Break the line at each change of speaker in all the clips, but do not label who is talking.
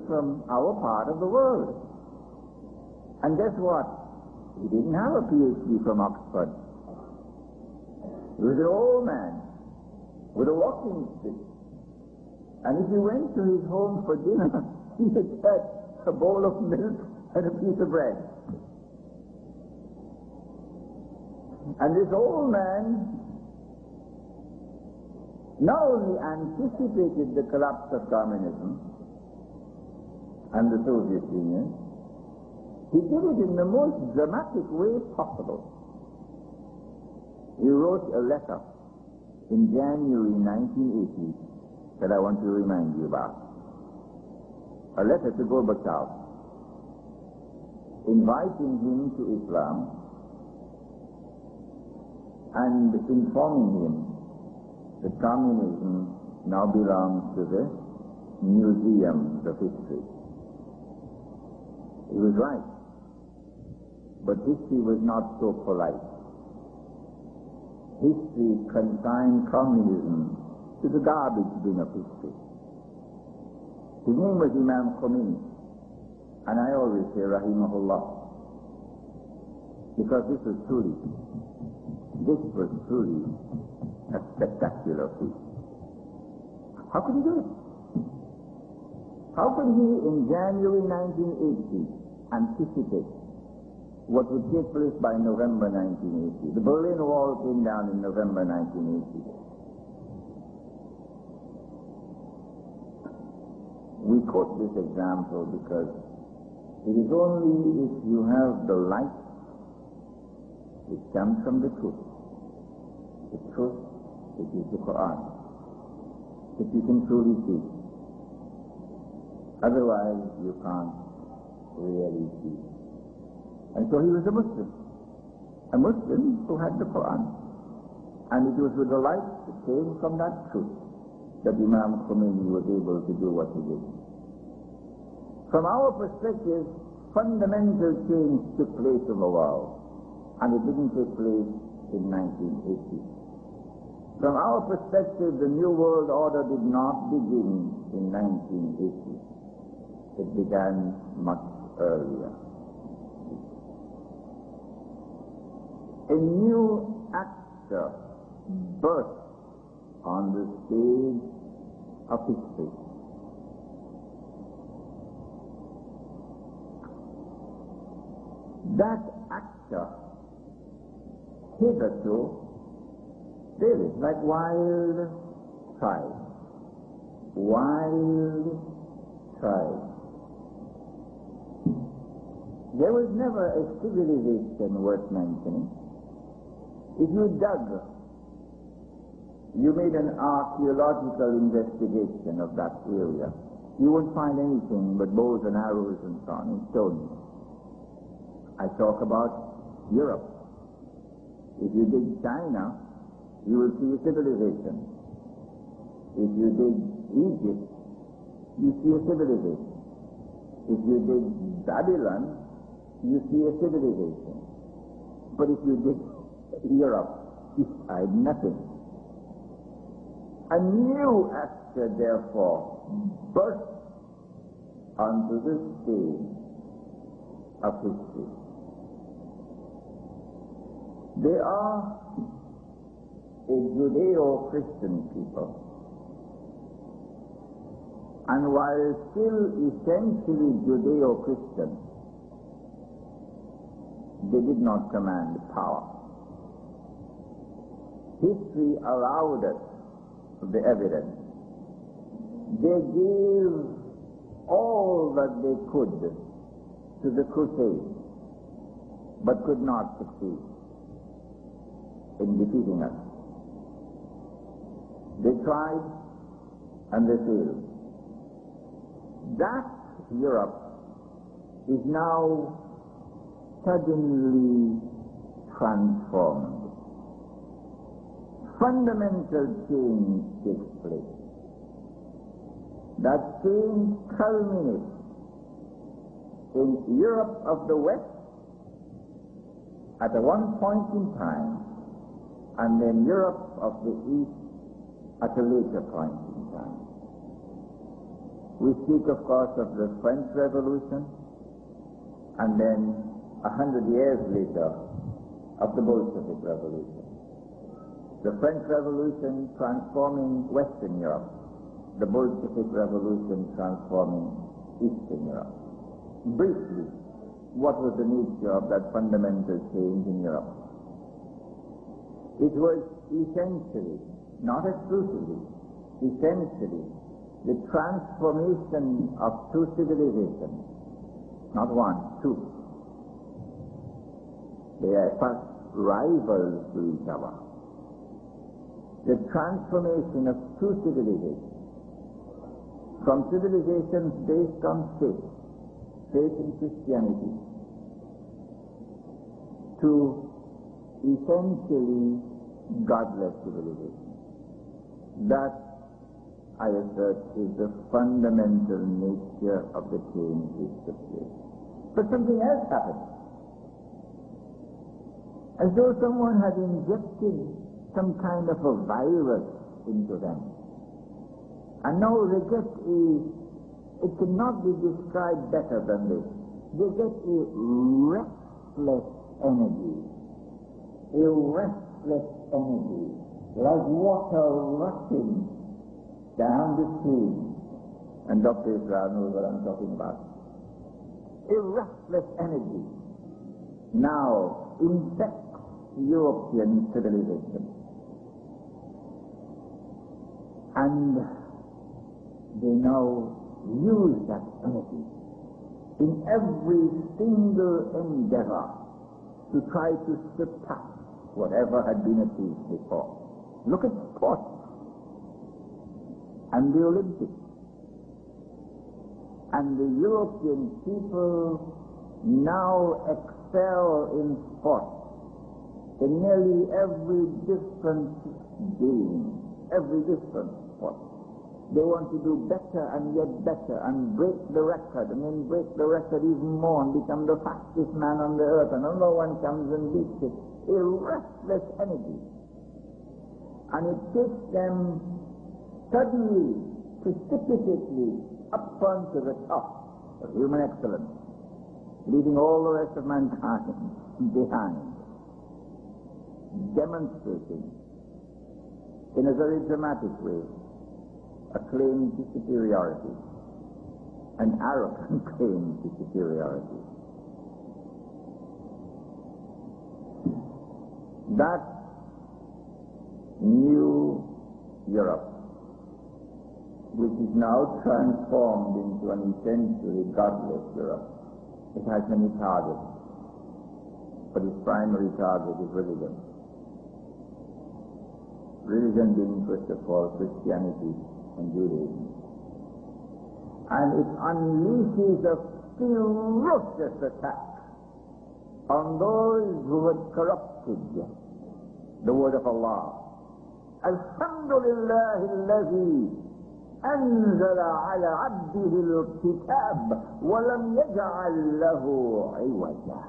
from our part of the world. And guess what? He didn't have a PhD from Oxford. He was an old man with a walking stick. And if you went to his home for dinner, he would get a bowl of milk and a piece of bread. And this old man not only anticipated the collapse of communism and the Soviet Union, he did it in the most dramatic way possible. He wrote a letter in January 1980 that I want to remind you about. A letter to Gorbachev, inviting him to Islam and informing him that communism now belongs to the museums of history. He was right, but history was not so polite. History consigned communism to the garbage bin of history. His name was Imam Khomeini, and I always say Rahimahullah, because this was truly a spectacular feat. How could he do it? How could he, in January 1980, anticipate what would take place by November 1980? The Berlin Wall came down in November 1980. We quote this example because it is only if you have the light which comes from the truth, which is the Quran, that you can truly see. Otherwise, you can't really see. And so he was a Muslim who had the Quran. And it was with the light that came from that truth that Imam Khomeini was able to do what he did. From our perspective, fundamental change took place in the world, and it didn't take place in 1980. From our perspective, the New World Order did not begin in 1980. It began much earlier. A new actor burst on the stage of history. That actor, hitherto, there is like wild child. There was never a civilization worth mentioning. If you dug, you made an archaeological investigation of that area, you wouldn't find anything but bows and arrows and so on, and stones. I talk about Europe. If you dig China, you will see a civilization. If you dig Egypt, you see a civilization. If you dig Babylon, you see a civilization. But if you dig Europe, you find nothing. A new actor, therefore, burst onto the stage of history. They are a Judeo-Christian people. And while still essentially Judeo-Christian, they did not command power. History allowed us the evidence. They gave all that they could to the crusade, but could not succeed in defeating us. They tried and they failed. That Europe is now suddenly transformed. Fundamental change takes place. That change culminates in Europe of the West at one point in time, and then Europe of the East at a later point in time. We speak, of course, of the French Revolution, and then 100 years later, of the Bolshevik Revolution. The French Revolution transforming Western Europe, the Bolshevik Revolution transforming Eastern Europe. Briefly, what was the nature of that fundamental change in Europe? It was essentially, not exclusively, essentially the transformation of two civilizations, not one, two. They are first rivals to each other. The transformation of two civilizations, from civilizations based on faith in Christianity, to essentially godless civilization. That, I assert, is the fundamental nature of the change which took place. But something else happened. As though someone had injected some kind of a virus into them. And now they get it cannot be described better than this. They get a restless energy. A restless energy, like water rushing down the stream. And Dr. Israel knows what I'm talking about. A restless energy now infects European civilization. And they now use that energy in every single endeavor to try to surpass whatever had been achieved before. Look at sports and the Olympics. And the European people now excel in sports, in nearly every different game, every different sport. They want to do better and yet better and break the record and then break the record even more and become the fastest man on the earth, and no one comes and beats it. A restless energy. And it takes them suddenly, precipitately, up onto the top of human excellence, leaving all the rest of mankind behind, demonstrating in a very dramatic way a claim to superiority, an arrogant claim to superiority. That new Europe, which is now transformed into an essentially godless Europe, it has many targets, but its primary target is religion. Religion being, first of all, Christianity and Judaism. And it unleashes a ferocious attack on those who had corrupted the word of Allah. Alhamdulillah alladhi anzala ala abdihi al-kitab wa lam yaj'al lahu iwaja.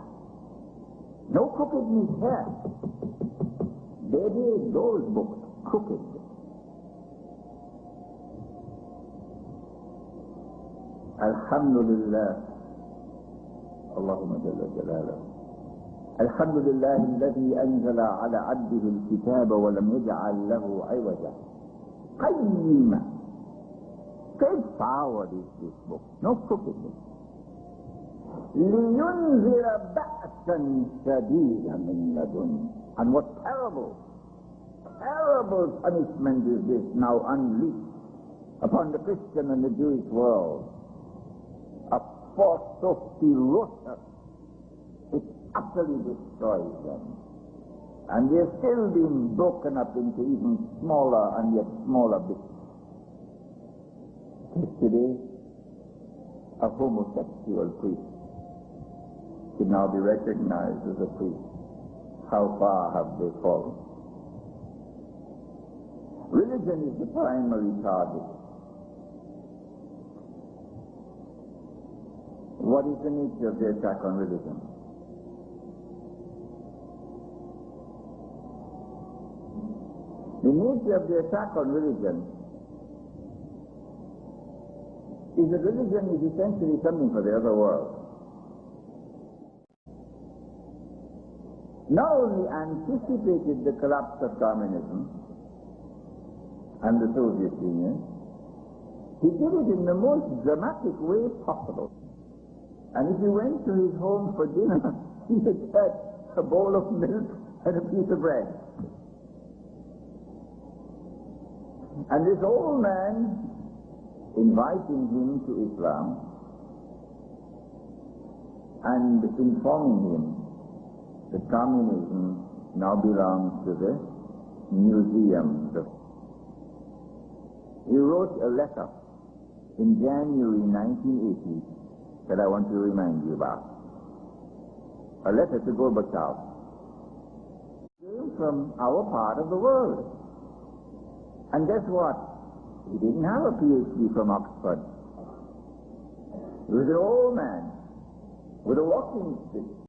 No crookedness here. They did those books crooked. Alhamdulillah, Allahumma jalla jalaluhu. الحمد لله الذي أنزل على عبده الكتاب ولم يجعل له عوجا قيما. Straightforward is this book, no crookedness. لينذر بأسا شديدا من لدنه. And what terrible punishment is this now unleashed upon the Christian and the Jewish world. A force so ferocious, it utterly destroys them. And they're still being broken up into even smaller and yet smaller bits. Today, a homosexual priest should now be recognized as a priest. How far have they fallen? Religion is the primary target. What is the nature of the attack on religion? The nature of the attack on religion is that religion is essentially something for the other world. Not only anticipated the collapse of communism and the Soviet Union, he did it in the most dramatic way possible. And if you went to his home for dinner, he had had a bowl of milk and a piece of bread. And this old man inviting him to Islam and informing him that communism now belongs to the museums. He wrote a letter in January 1980 that I want to remind you about. A letter to Gorbachev. Came from our part of the world. And guess what? He didn't have a PhD from Oxford. He was an old man with a walking stick.